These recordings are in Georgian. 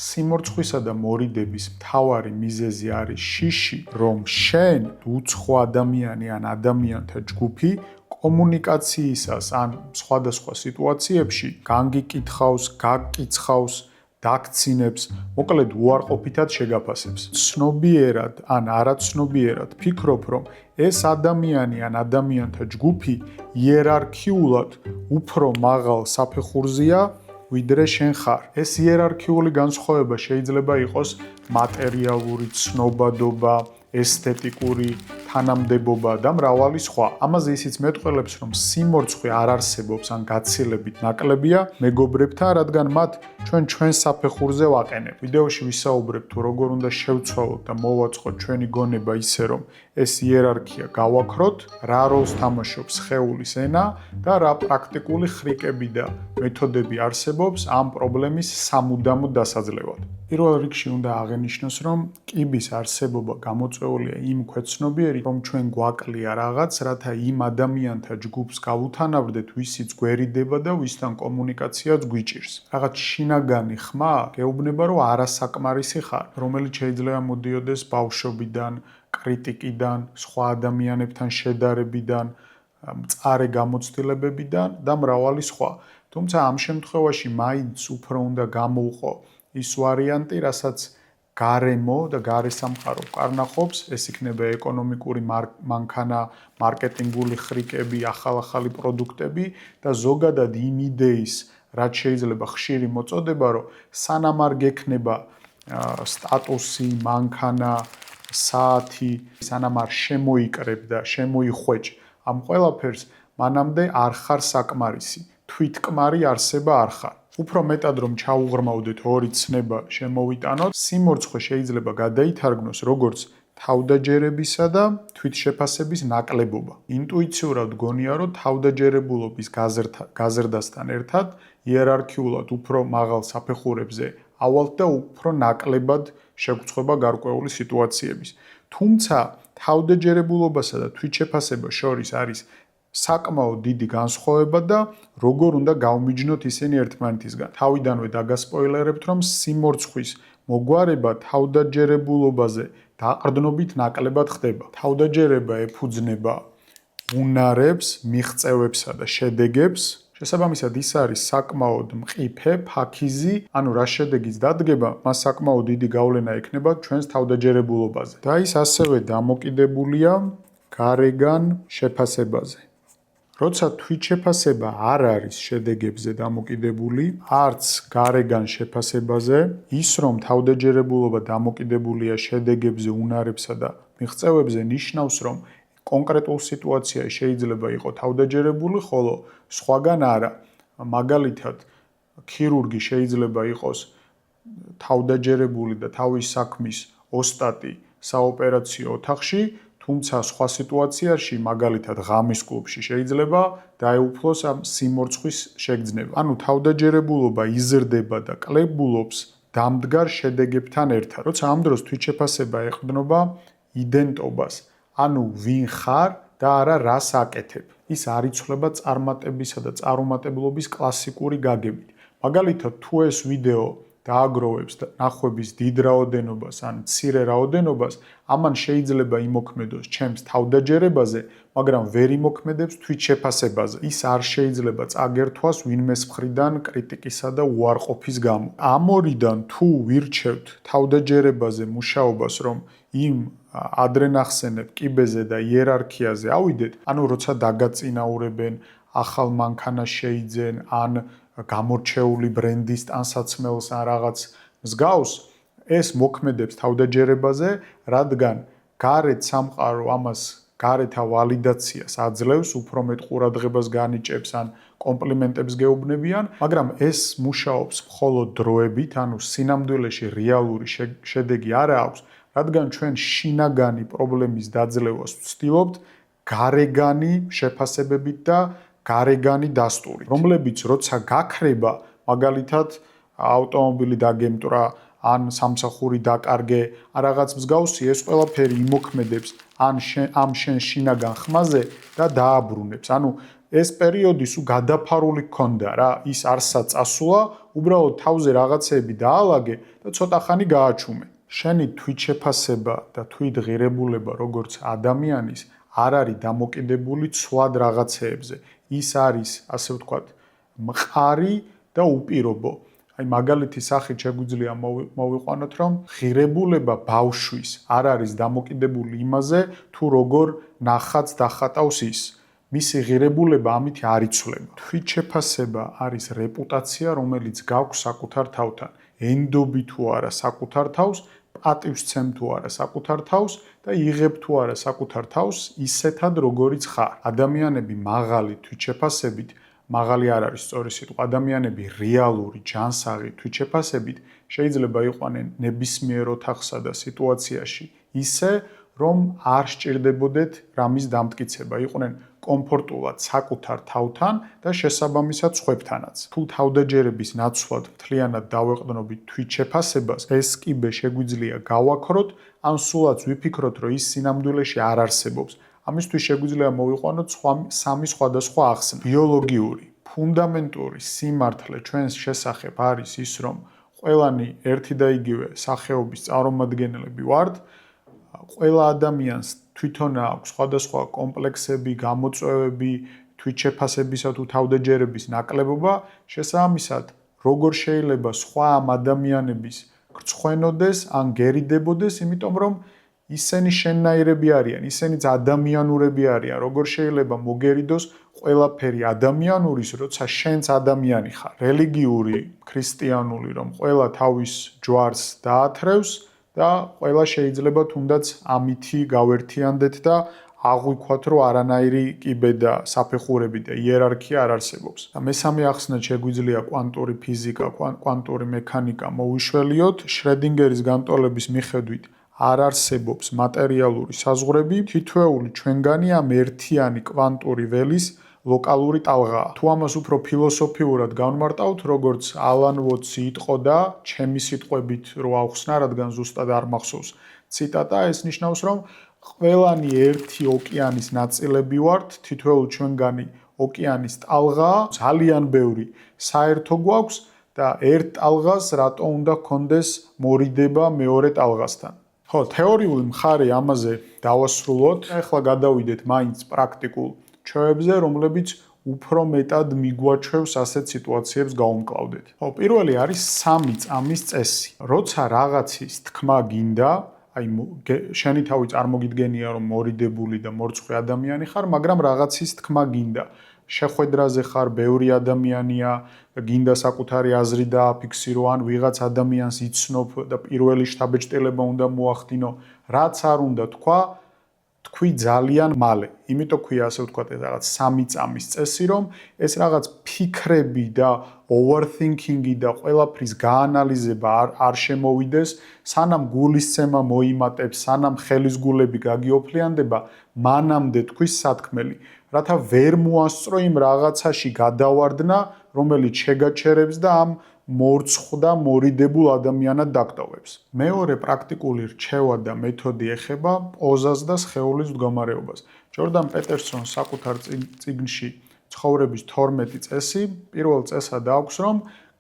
სიმორცხვისა და მორიდების მთავარი მიზეზი არის შიში, რომ შენ უცხო ადამიანი ან ადამიანთა ჯგუფი კომუნიკაციისას ან სხვადასხვა სიტუაციებში განგიკითხავს, გაგკიცხავს, დაგცინებს, მოკლედ უარყოფითად შეგაფასებს. ცნობიერად ან არაცნობიერად ფიქრობ, რომ ეს ადამიანი ან ადამიანთა ჯგუფი იერარქიულად უფრო მაღალ საფეხურზეა, ვიდრე შენ ხარ. ეს იერარქიული განსხვავება შეიძლება იყოს მატერიალური ცნობადობა, ესთეტიკური თანამდებობა და მრავალი სხვა. ამაზე ისიც მეტყველებს, რომ სიმორცხვი არ არსებობს ან გაცილებით ნაკლებია მეგობრებთან, რადგან მათ ჩვენ საფეხურზე ვაყენებ. ვიდეოში ვისაუბრებ თუ როგორ უნდა შევცვალოთ და მოვაწყოთ ჩვენი გონება ისე, რომ ეს იერარქია გავაქროთ, რა როლს თამაშობს სხეულის ენა და რა პრაქტიკული ხრიკები და მეთოდები არსებობს ამ პრობლემის სამუდამო დასაძლევად. პირველ რიგში უნდა აღენიშნოს, რომ კიბის არსებობა გამოწვეულია იმ ქვეცნობიერით, რომ ჩვენ გვაკლია რაღაც, რათა იმ ადამიანთა ჯგუფს გავუთანაბრდეთ, ვისიც გვერიდება და ვისთან კომუნიკაციაც გვიჭირს. რაღაც შინაგანი ხმა გეუბნება, რომ არასაკმარისი ხარ, რომელიც შეიძლება მოდიოდეს ბავშვობიდან, კრიტიკიდან, სხვა ადამიანებთან შედარებიდან, მწარე გამოცდილებებიდან და მრავალი სხვა. თუმცა ამ შემთხვევაში მაინც უფრო უნდა გამოვყო ის ვარიანტი, რასაც გარემო და გარესამყარო კარნახობს, ეს იქნება ეკონომიკური მანქანა, მარკეტინგული ხრიკები, ახალ-ახალი პროდუქტები და ზოგადად იმ იდეის, რაც შეიძლება ხშირი მოწოდება, რომ სანამ არ გექნება სტატუსი, მანქანა, საათი, სანამ არ შემოიკრებ და შემოიხვეჭ ამ ყველაფერს, მანამდე არ ხარ საკმარისი. თვითკმარი არსება არ ხარ. უფრო მეტად რომ ჩაუღრმავდეთ ორი ცნება შემოვიტანოთ, სიმორცხვე შეიძლება გადაითარგმნოს როგორც თავდაჯერებისა და თვითშეფასების ნაკლებობა. ინტუიციურად გონია, რომ თავდაჯერებულობის გაზრდასთან ერთად იერარქიულად უფრო მაღალ საფეხურებზე ავალთ და უფრო ნაკლებად შეგვწყვება გარკვეული სიტუაციების. თუმცა თავდაჯერებულობასა და თვითშეფასებას შორის არის საკმაოდ დიდი განსხვავება და როგორ უნდა გავმიჯნოთ ისინი ერთმანეთისგან. თავიდანვე დაგასპოილერებთ, რომ სიმორცხვის მოგვარება თავდაჯერებულობაზე დაყრდნობით ნაკლებად ხდება. თავდაჯერება ეფუძნება უნარებს, მიღწევებსა და შედეგებს. შესაბამისად, ის არის საკმაოდ მყიფე, ფაქიზი, ანუ რა შედეგიც დადგება, მას საკმაოდ დიდი გავლენა ექნება ჩვენს თავდაჯერებულობაზე. და ის ასევე დამოკიდებულია გარეგან შეფასებაზე. როცა თვითშეფასება არ არის შედეგებზე დამოკიდებული, არც გარეგან შეფასებაზე, ის რომ თავდაჯერებულობა დამოკიდებულია შედეგებზე, უნარებსა და მიღწევებზე, ნიშნავს, რომ კონკრეტულ სიტუაციაში შეიძლება იყოს თავდაჯერებული, ხოლო სხვაგან არა. მაგალითად, ქირურგი შეიძლება იყოს თავდაჯერებული და თავის საქმის ოსტატი საოპერაციო ოთახში, თუმცა სხვა სიტუაციაში, მაგალითად ღამის კლუბში შეიძლება დაეუფლოს ამ სიმორცხვის შეგრძნება. ანუ თავდაჯერებულობა იზრდება და კლებულობს დამდგარ შედეგებთან ერთად. როცა ამ დროს თვითშეფასება ეყრდნობა იდენტობას, ანუ ვინ ხარ და არა რას აკეთებ. ის არ იცვლება წარმატებისა და წარუმატებლობის კლასიკური გაგებით. მაგალითად, თუ ეს ვიდეო დააგროვებს ნახვების დიდ რაოდენობას ან მცირე რაოდენობას, ამან შეიძლება იმოქმედოს ჩემს თავდაჯერებაზე, მაგრამ ვერ იმოქმედებს თვითშეფასებაზე. ის არ შეიძლება წაგერთვას ვინმეს მხრიდან კრიტიკისა და უარყოფის გამო. ამ ორიდან თუ ვირჩევთ თავდაჯერებაზე მუშაობას, რომ იმ ადრე ნახსენებ კიბეზე და იერარქიაზე ავიდეთ, ანუ როცა დაგაწინაურებენ, ახალ მანქანას შეიძენ, ან გამორჩეული ბრენდის ტანსაცმელს ან რაღაც მსგავს, ეს მოქმედებს თავდაჯერებაზე, რადგან გარეთ სამყარო ამას გარეთა ვალიდაციას აძლევს, უფრო მეტ ყურადღებას განიჭებს ან კომპლიმენტებს გეუბნებიან, მაგრამ ეს მუშაობს მხოლოდ დროებით, ანუ სინამდვილეში რეალური შედეგი არ აქვს, რადგან ჩვენ შინაგანი პრობლემის დაძლევას ვცდილობთ გარეგანი შეფასებებით და გარეგანი დასტური, რომლებიც როცა გაქრება, მაგალითად ავტომობილი დაგემტრა, ან სამსახური დაკარგე, ან რაღაც მსგავსი, ეს ყველაფერი იმოქმედებს ამ შენ შინაგან ხმაზე და დააბრუნებს. ანუ ეს პერიოდი სულ გადაფარული გქონდა რა, ის არსა წასულა, უბრალოდ თავზე რაღაცეები დაალაგე და ცოტა ხანი გააჩუმე. შენი თვითშეფასება და თვითღირებულება როგორც ადამიანის არ არის დამოკიდებული ცვლად რაღაცეებზე. ის არის, ასე ვთქვათ, მყარი და უპირობო. აი მაგალითის სახით შეგვიძლია მოვიყვანოთ, რომ ღირებულება ბავშვის არ არის დამოკიდებული იმაზე, თუ როგორ ნახატს დახატავს ის. მისი ღირებულება ამით არ იცვლება. თვითშეფასება არის რეპუტაცია, რომელიც გაქვს საკუთარ თავთან. ენდობი თუ არა საკუთარ თავს, პატივს ცემ თუ არა საკუთარ თავს და იღებ თუ არა საკუთარ თავს ისეთად როგორიც ხარ. ადამიანები მაღალი თვითშეფასებით, მაღალი არ არის სწორი სიტყვა, ადამიანები რეალური ჯანსაღი თვითშეფასებით შეიძლება იყვნენ ნებისმიერ ოთახსა და სიტუაციაში ისე, რომ არ სჭირდებოდეთ რამის დამტკიცება, იყვნენ კომფორტულად საკუთარ თავთან და შესაბამისად სხვებთანაც. თუ თავდაჯერების ნაცვლად მთლიანად დავეყრდნობით თვითშეფასებას, ეს კიბე შეგვიძლია გავაქროთ, ან სულაც ვიფიქროთ, რომ ის სინამდვილეში არ არსებობს. ამისთვის შეგვიძლია მოვიყვანოთ სამი სხვადასხვა ახსნა. ბიოლოგიური, ფუნდამენტური სიმართლე ჩვენს შესახებ არის ის, რომ ყველანი ერთი და იგივე სახეობის წარმომადგენლები ვართ. ყველა ადამიანს თვითონ აქვს სხვადასხვა კომპლექსები, გამოწვევები, თვითშეფასებისა თუ თავდაჯერების ნაკლებობა, შესაბამისად, როგორ შეიძლება სხვა ამ ადამიანების გრცხვენოდეს ან გერიდებოდეს, იმიტომ რომ ისინი შენნაირები არიან, ისინიც ადამიანურები არიან, როგორ შეიძლება მოგერიდოს ყველაფერი ადამიანურის, როცა შენც ადამიანი ხარ. რელიგიური, ქრისტიანული, რომ ყველა თავის ჯვარს დაათრევს და ყველა შეიძლება თუნდაც ამითი გავერთიანდეთ და აღვიქვათ, რომ არანაირი კიბე და საფეხურები და იერარქია არ არსებობს. და მესამე ახსნად შეგვიძლია კვანტური ფიზიკა, კვანტური მექანიკა მოვიშველიოთ. შრედინგერის განტოლების მიხედვით არ არსებობს მატერიალური საზღვრები, თითოეული ჩვენგანი ამ ერთიანი კვანტური ველის ლოკალური ტალღაა. თუ ამას უფრო ფილოსოფიურად განვმარტავთ, როგორც ალან ვოტსი იტყოდა, ჩემი სიტყვებით რო ავხსნა, რადგან ზუსტად არ მახსოვს ციტატა, ეს ნიშნავს, რომ ყველანი ერთი ოკეანის ნაწილები ვართ, თითოეული ჩვენგანი ოკეანის ტალღაა, ძალიან ბევრი საერთო გვაქვს და ერთ ტალღას რატო უნდა გქონდეს მორიდება მეორე ტალღასთან. ხო, თეორიული მხარე ამაზე დავასრულოთ. ახლა გადავიდეთ მაინც პრაქტიკულ ჩვევებზე, რომლებიც უფრო მეტად მიგვაჩვევს ასეთ სიტუაციებს გავუმკლავდეთ. ხო, პირველი არის 3 წამის წესი. როცა რაღაცის თქმა გინდა, აი შენი თავი წარმოგიდგენია, რომ მორიდებული და მორცხვი ადამიანი ხარ, მაგრამ რაღაცის თქმა გინდა. შეხვედრაზე ხარ, ბევრი ადამიანია, გინდა საკუთარი აზრი დააფიქსირო, ან ვიღაც ადამიანს იცნობ და პირველი შთაბეჭდილება უნდა მოახდინო, რაც არ უნდა თქვა, თქვი ძალიან მალე. იმიტომ ქვია ასე ვთქვათ, ეს რაღაც 3 წამის წესი, რომ ეს რაღაც ფიქრები და overthinking-ი და ყველაფრის გაანალიზება არ შემოვიდეს, სანამ გულისცემა მოიმატებს, სანამ ხელისგულები გაგიოფლიანდება, მანამდე თქვის სათქმელი, რათა ვერ მოასწრო იმ რაღაცაში გადავარდნა, რომელიც შეგაჩერებს და ამ მორცხვ და მორიდებულ ადამიანად დაკტოვებს. მეორე პრაქტიკული რჩევა და მეთოდი ეხება პოზას და სხეულის მდგომარეობას. ჯორდან პეტერსონს საკუთარ წიგნში ცხოვრების 12 წესი, პირველ წესად აქვს, რომ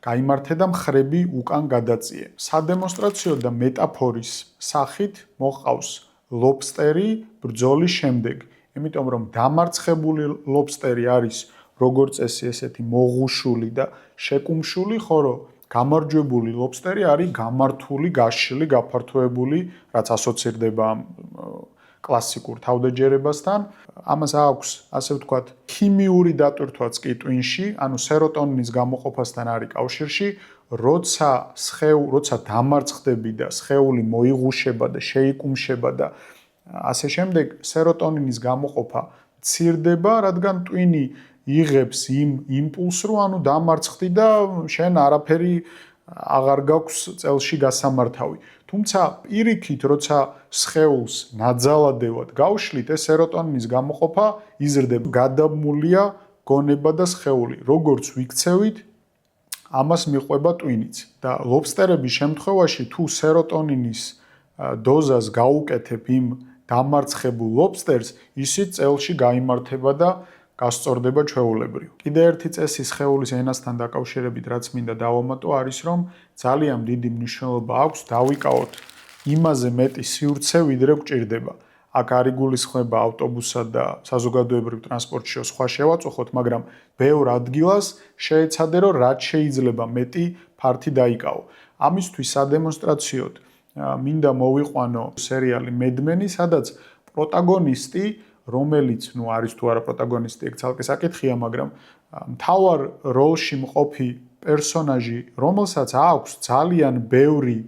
გაიმართე და მხრები უკან გადაწიე. სადემონსტრაციო და მეტაფორის სახით მოყავს ლობსტერი ბრძოლის შემდეგ. იმიტომ რომ დამარცხებული ლობსტერი არის როგორც წესი ესეთი მოღუშული და შეკუმშული, ხოლო გამარჯვებული ლობსტერი არის გამართული, გაშლილი, გაფართოებული, რაც ასოცირდება კლასიკურ თავდაჯერებასთან. ამას აქვს, ასე ვთქვათ, ქიმიური დატვირთვაც კი ტვინში, ანუ სეროტონინის გამოყოფასთან არის კავშირში, როცა დამარცხდები და სხეული მოიღუშება და შეიკუმშება და ასე შემდეგ, სეროტონინის გამოყოფა მცირდება, რადგან ტვინი იღებს იმ იმპულსს, რომ ანუ დამარცხდი და შენ არაფერი აღარ გაქვს წელში გასამართავი. თუმცა პირიქით, როცა სხეულს ნაძალადევად გავშლით, ეს სეროტონინის გამოყოფა იზრდება. გადამულია გონება და სხეული. როგორც ვიქცევით, ამას მიყვება ტვინიც. და ლობსტერების შემთხვევაში, თუ სეროტონინის დოზას გაუკეთებ იმ დამარცხებულ ლობსტერს, ისიც წელში გაიმართება და გასწორდება ჩვეულებრივ. კიდე ერთი წესი სხეულის ენასთან დაკავშირებით, რაც მინდა დავამატო, არის რომ ძალიან დიდი მნიშვნელობა აქვს დავიკავოთ იმაზე მეტი სივრცე, ვიდრე გვჭირდება. აქ არ იგულისხმება ავტობუსსა და საზოგადოებრივ ტრანსპორტში სხვა შევაწუხოთ, მაგრამ ბევრ ადგილას შეეცადე რომ რაც შეიძლება მეტი ფართი დაიკავო. ამისთვის სადემონსტრაციოდ მინდა მოვიყვანო სერიალი მედმენი, სადაც პროტაგონისტი, რომელიც არის თუ არა პროტაგონისტი, ეგ ცალკე საკითხია, მაგრამ მთავარ როლში მყოფი პერსონაჟი, რომელსაც აქვს ძალიან ბევრი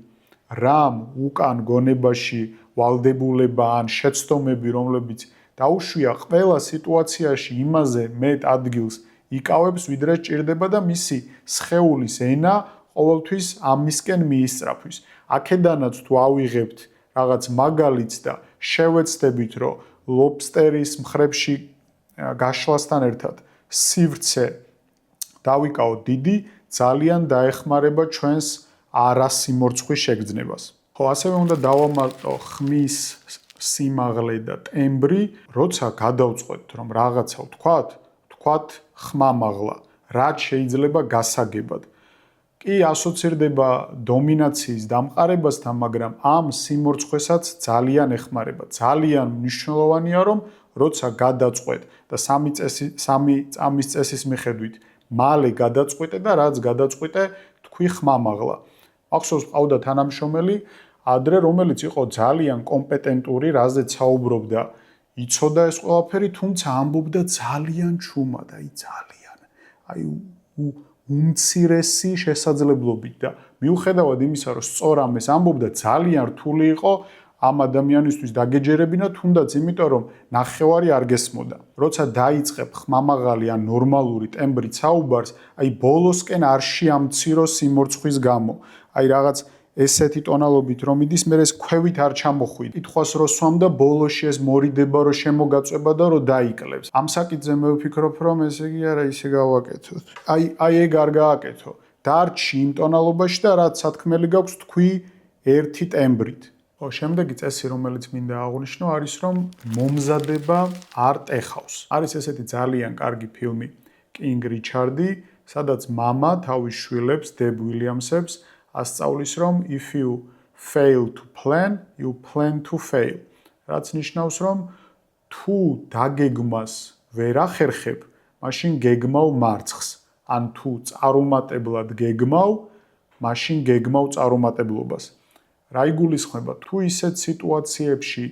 რამ უკან გონებაში ვალდებულება ან შეცდომები, რომლებიც დაუშვია ყველა სიტუაციაში იმაზე მეტ ადგილს იკავებს, ვიდრე ჭირდება და მისი სხეულის ენა ყოველთვის ამისკენ მიისწრაფვის. აქედანაც თუ ავიღებთ რაღაც მაგალითს და შევეცდებით, რომ ლობსტერის მხრებში გაშლასთან ერთად სივრცე დავიკავოთ დიდი, ძალიან დაეხმარება ჩვენს არასიმორცხვის შეგრძნებას. ხო, ასევე უნდა დავამატო ხმის სიმაღლე და ტემბრი, როცა გადავწყვეტთ, რომ რაღაცა ვთქვათ ხმამაღლა, რაც შეიძლება გასაგებად. კი ასოცირდება დომინაციის დამყარებასთან, მაგრამ ამ სიმორცხვესაც ძალიან ეხმარება. ძალიან მნიშვნელოვანია, რომ როცა გადაწყვეტ და სამი წამის წესის მიხედვით მალე გადაწყვეტე და რაც გადაწყვეტე, თქვი ხმამაღლა. ახსოვს ყავდა თანამშრომელი ადრე, რომელიც იყო ძალიან კომპეტენტური, რაზეც საუბრობდა, იცოდა ეს ყველაფერი, თუმცა ამბობდა ძალიან ჩუმად, უმცირესი შესაძლებლობით და მიუხედავად იმისა, რომ სწორ ამას ამბობდა, ძალიან რთული იყო ამ ადამიანისთვის დაგეჯერებინა, თუნდაც იმიტომ, რომ ნახევარი არ გესმოდა. როცა დაიწყებ ხმამაღალი ან ნორმალური ტემბრით საუბარს, ბოლოსკენ არ შეამცირო სიმორცხვის გამო. რაღაც ესეთი ტონალობით რომ იდის, მე ეს ქვევით არ ჩამოხვიდ. კითხვას რო სვამ და ბოლოში ეს მორიდება, რომ შემოგაწובה და რომ დაიკლებს. ამ საკითხზე მე ვფიქრობ, რომ ესე იგი არა ისე გავაკეთოთ. ეგ არ გააკეთო. დარჩი იმ ტონალობაში და რაც სათქმელი გაქვს თქვი ერთი ტემბრით. შემდეგი წესი, რომელიც მინდა აღვნიშნო, არის რომ მომზადება არ ტეხავს. არის ესეთი ძალიან კარგი ფილმი კინგ რიჩარდი, სადაც მამა თავის შვილებს, დებ უილიამსებს ასწავლის, რომ if you fail to plan, you plan to fail. რაც ნიშნავს, რომ თუ დაგეგმას ვერ ახერხებ, მაშინ გეგმავ მარცხს. ან თუ წარუმატებლად გეგმავ, მაშინ გეგმავ წარუმატებლობას. რა იგულისხმება? თუ ისეთ სიტუაციებში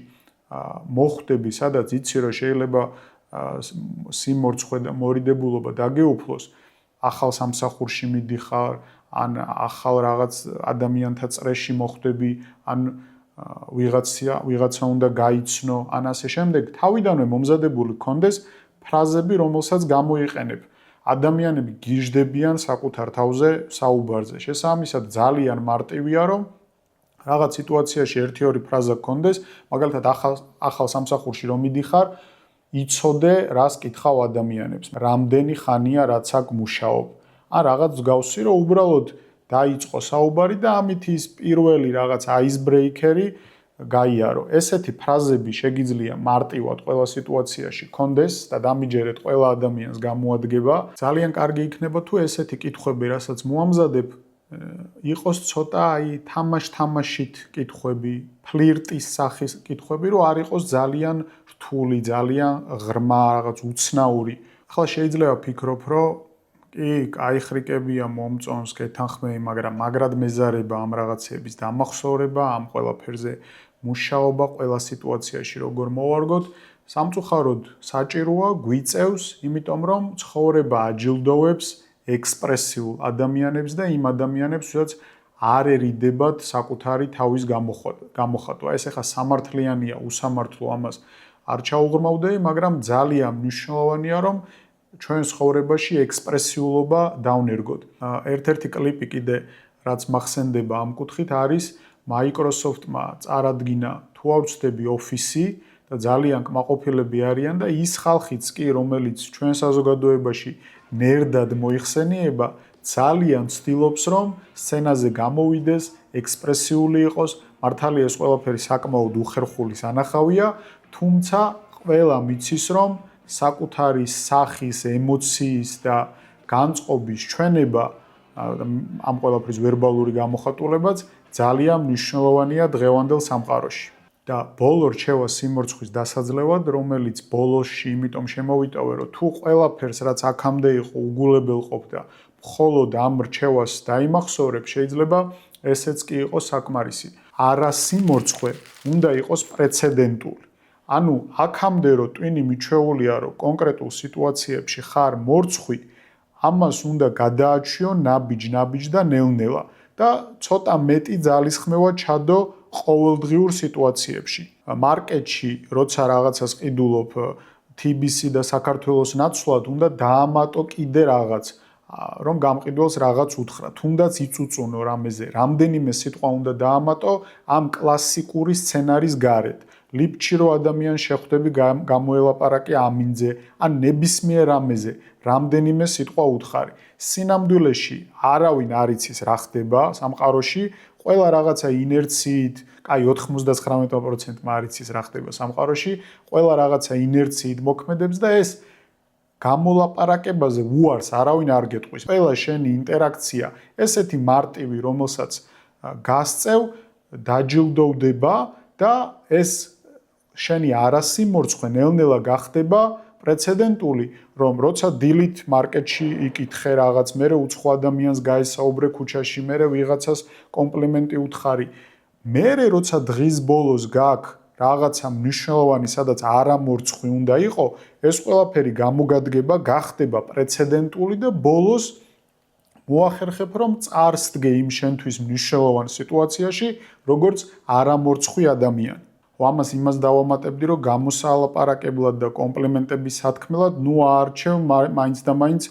მოხვდები, სადაც იცი, რომ შეიძლება სიმორცხვე და მორიდებულობა დაგეუფლოს, ახალ სამსახურში მიდიხარ, ან ახალ რაღაც ადამიანთა წრეში მოხვდები, ან ვიღაცა უნდა გაიცნო, ან ასე შემდეგ, თავიდანვე მომზადებული გქონდეს ფრაზები, რომელსაც გამოიყენებ. ადამიანები გიждდებიან საკუთარ თავზე საუბარზე. შესაბამისად, ძალიან მარტივია, რომ რაღაც სიტუაციაში 1-2 ფრაზა გქონდეს, მაგალითად ახალ სამსახურში რომ მიდიხარ, იცოდე რას კითხავ ადამიანებს, რამდენი ხანია რაც აქ მუშაობ. ან რაღაც მსგავსი, რომ უბრალოდ დაიწყო საუბარი და ამით ის პირველი რაღაც აისბრეიკერი გაიარო. ესეთი ფრაზები შეგიძლია მარტივად ყველა სიტუაციაში გქონდეს და დამიჯერეთ ყველა ადამიანს გამოადგება. ძალიან კარგი იქნება თუ ესეთი კითხვები, რასაც მოამზადებ, იყოს ცოტა თამაშ-თამაშით კითხვები, ფლირტის სახის კითხვები, რომ არ იყოს ძალიან რთული, ძალიან ღრმა, რაღაც უცნაური. ახლა შეიძლება ფიქრობ, რომ კაიხრიკებია მომწონს, გეთანხმები, მაგრამ მაგრად მეზარება ამ რაღაცების დამახსოვრება, ამ ყველაფერზე მუშაობა, ყველა სიტუაციაში როგორ მოვარგოთ, სამწუხაროდ საჭიროა, გვიწევს, იმიტომ რომ ცხოვრება აჯილდოვებს ექსპრესიულ ადამიანებს და იმ ადამიანებს, ვისაც არ ერიდებათ საკუთარი თავის გამოხატვა. ეს ახლა სამართლიანია, უსამართლო, ამას არ ჩაუღრმავდები, მაგრამ ძალიან მნიშვნელოვანია, რომ ჩვენ ცხოვრებაში ექსპრესიულობა დავნერგოთ. ერთ-ერთი კლიპი კიდე, რაც მახსენდება ამ კუთხით, არის Microsoft-მა წარადგინა, თუ არ ვცდები, ოფისი და ძალიან კმაყოფილები არიან და ის ხალხიც კი, რომელიც ჩვენ საზოგადოებაში ნერდად მოიხსენიება, ძალიან ცდილობს, რომ სცენაზე გამოვიდეს, ექსპრესიული იყოს. მართალია ეს ყველაფერი საკმაოდ უხერხული სანახავია, თუმცა ყველა მიცის, რომ საკუთარი სახის, ემოციის და განწყობის ჩვენება ამ ყველაფრის ვერბალური გამოხატულებაც ძალიან მნიშვნელოვანია დღევანდელ სამყაროში. და ბოლო რჩევა სიმორცხვის დასაძლევად, რომელიც ბოლოში იმიტომ შემოვიტოვე, რომ თუ ყველაფერს რაც აქამდე იყო უგულებელ ყოფდა, მხოლოდ ამ რჩევას დაიმახსოვრებ, შეიძლება ესეც კი იყოს საკმარისი. არა სიმორცხვე უნდა იყოს პრეცედენტული. ანუ აქამდე რომ ტვინი მიჩვეულია, რომ კონკრეტულ სიტუაციებში ხარ მორცხვი, ამას უნდა გადააჩვიო ნაბიჯ და ნელ-ნელა და ცოტა მეტი ძალისხმევა ჩადო ყოველდღიურ სიტუაციებში. მარკეტში, როცა რაღაცას ყიდულობ TBC და საქართველოს ნაცვლად, უნდა დაამატო კიდე რაღაც, რომ გამყიდველს რაღაც უთხრა, თუნდაც იწუწუნო რამეზე, რამდენიმე სიტყვა უნდა დაამატო ამ კლასიკური სცენარის გარეთ. ლიფტში რო ადამიანს შეხვდები გამოელაპარაკე ამინძე, ან ნებისმიერ რამეზე, რამდენიმე სიტყვა უთხარი. სინამდვილეში არავინ არ იცის რა ხდება სამყაროში, ყველა რაღაცა ინერციით, კაი 99%-მა არ იცის რა ხდება სამყაროში, ყველა რაღაცა ინერციით მოქმედებს და ეს გამოლაპარაკებაზე უარს არავინ არ გეტყვის. ყველა შენი ინტერაქცია ესეთი მარტივი, რომელსაც გასწევ, დაჯილდოვდება და ეს შენი არასიმორცხვე ნელ-ნელა გახდება პრეცედენტული, რომ როცა დილით მარკეტში იკითხე რაღაც, მერე უცხო ადამიანს გაესაუბრე ქუჩაში, მერე ვიღაცას კომპლიმენტი უთხარი. მერე როცა დღის ბოლოს გაქვს რაღაცა მნიშვნელოვანი, სადაც არამორცხვი უნდა იყო, ეს ყველაფერი გამოგადგება, გახდება პრეცედენტული და ბოლოს მოახერხებ, რომ წარსდგე იმ შენთვის მნიშვნელოვან სიტუაციაში, როგორც არამორცხვი ადამიანი. ამას იმას დავამატებდი, რომ გამოსალაპარაკებლად და კომპლიმენტების სათქმელად, აარჩევ მაინც და მაინც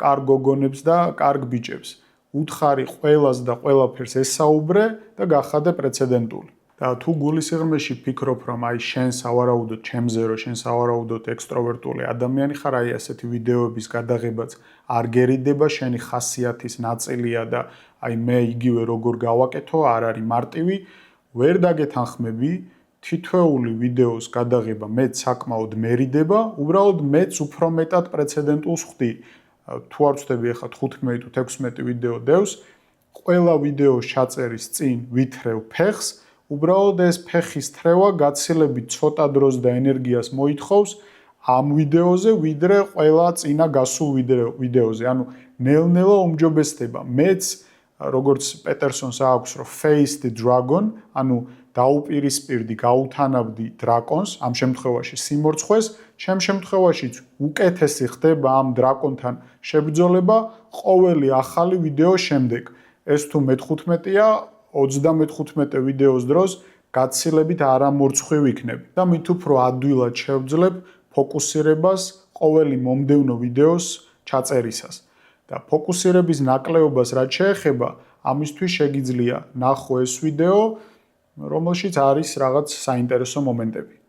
კარგ გოგონებს და კარგ ბიჭებს. უთხარი ყველას და ყველაფერს ესაუბრე და გახადე პრეცედენტული. და თუ გულისიღრმეში ფიქრობ, რომ აი შენ სავარაუდოდ ჩემზე, რომ შენ სავარაუდოდ ექსტროვერტული ადამიანი ხარ, აი ასეთი ვიდეოების გადაღებაც არ გერიდება, შენი ხასიათის ნაწილია და აი მე იგივე როგორ გავაკეთო, არ არის მარტივი, ვერ დაგეთანხმები, თითოეული ვიდეოს გადაღება მეც საკმაოდ მერიდება, უბრალოდ მეც უფრო მეტად პრეცედენტულს ხვდი. თუ არ ვწდები ახლა 15 თუ 16 ვიდეო დევს, ყველა ვიდეოს ჩაწერის წინ ვითრევ ფეხს, უბრალოდ ეს ფეხის თრევა გაცილებით ცოტა დროს და ენერგიას მოითხოვს ამ ვიდეოზე, ვიდრე ყველა წინა გასულ ვიდეოზე. ანუ ნელ-ნელა უმჯობესდება. მეც როგორც პეტერსონს აქვს, რომ face the dragon, ანუ დაუპირისპირდი, გაუთანაბდი დრაკონს, ამ შემთხვევაში სიმორცხვეს, ჩემ შემთხვევაშიც უკეთესი ხდება ამ დრაკონთან შებრძოლება ყოველი ახალი ვიდეოს შემდეგ. ეს თუ მე-15-ია, 35 ვიდეოს დროს გაცილებით არამორცხვი ვიქნები და მით უფრო ადვილად შევძლებ ფოკუსირებას ყოველი მომდევნო ვიდეოს ჩაწერისას. და ფოკუსირების ნაკლებობას რაც შეეხება, ამისთვის შეგიძლია ნახო ეს ვიდეო, რომელშიც არის რაღაც საინტერესო მომენტები.